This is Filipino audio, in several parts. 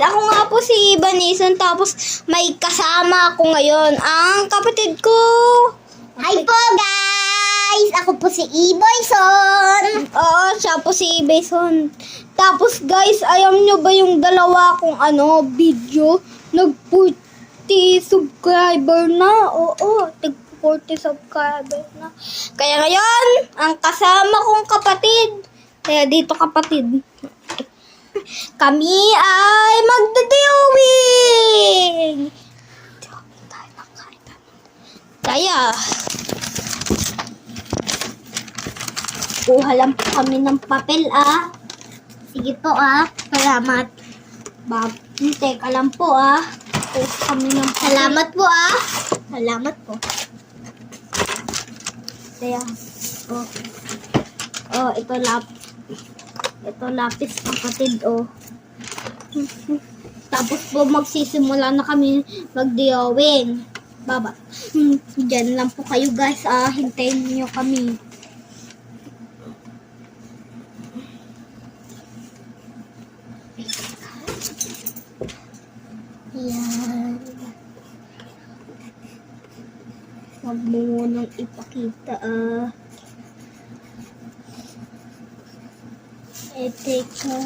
ako nga po si Vanessa, tapos may kasama ako ngayon, ang kapatid ko. Hi po guys! Ako po si Iboyson. Oo, siya po si Bason. Tapos guys, alam nyo ba yung dalawa kong video? Nag-40 subscriber na. Oo, tig-40 subscriber na. Kaya ngayon, ang kasama kong kapatid, kaya dito kapatid, kami ay magdadewing! Kaya, kuha lang po kami ng papel, Sige po Salamat. Teka lang po, kuha kami ng papel. Salamat po Salamat po. Kaya, ito lapis kapatid, Tapos po magsisimula na kami mag-drawing. Diyan lang po kayo guys, hintayin niyo kami. Yan. Huwag mo munang ipakita, teka.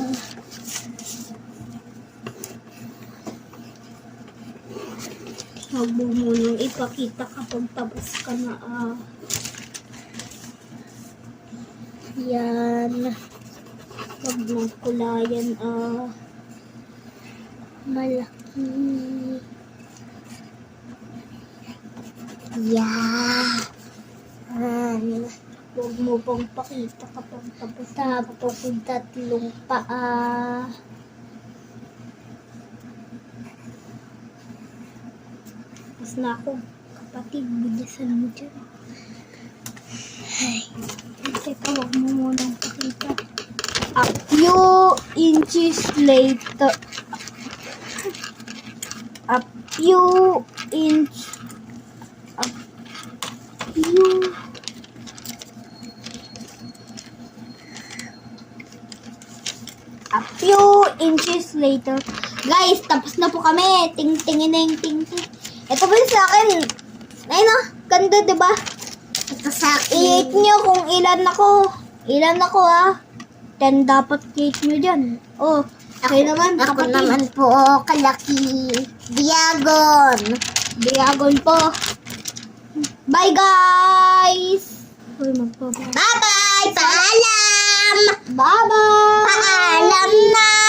Huwag mo munang ipakita kapag tapos ka na, Yan. Huwag mong kulayan, malaki. Yan. Huwag mo pang pakita kapag tapos na. Tapos yung tatlong paa. Tapos na ako. Kapatid, bilisan mo dyan. Ay, teka, huwag mo munang pakita. A few inches later. A few inches later. Guys, tapos na po kami. Ting-tingin na yung ting-ting. Ito ba yung sa akin? Ayun ganda diba? Ito sa I-rate akin. nyo kung ilan ako. Ilan ako 10 dapat rate nyo dyan. Kayo naman, Ako kapatid. naman po, kalaki. Diagon. Dragon po. Bye guys! Uy, magpapalala. Bye-bye! Paalam! Bye-bye! Paalam na!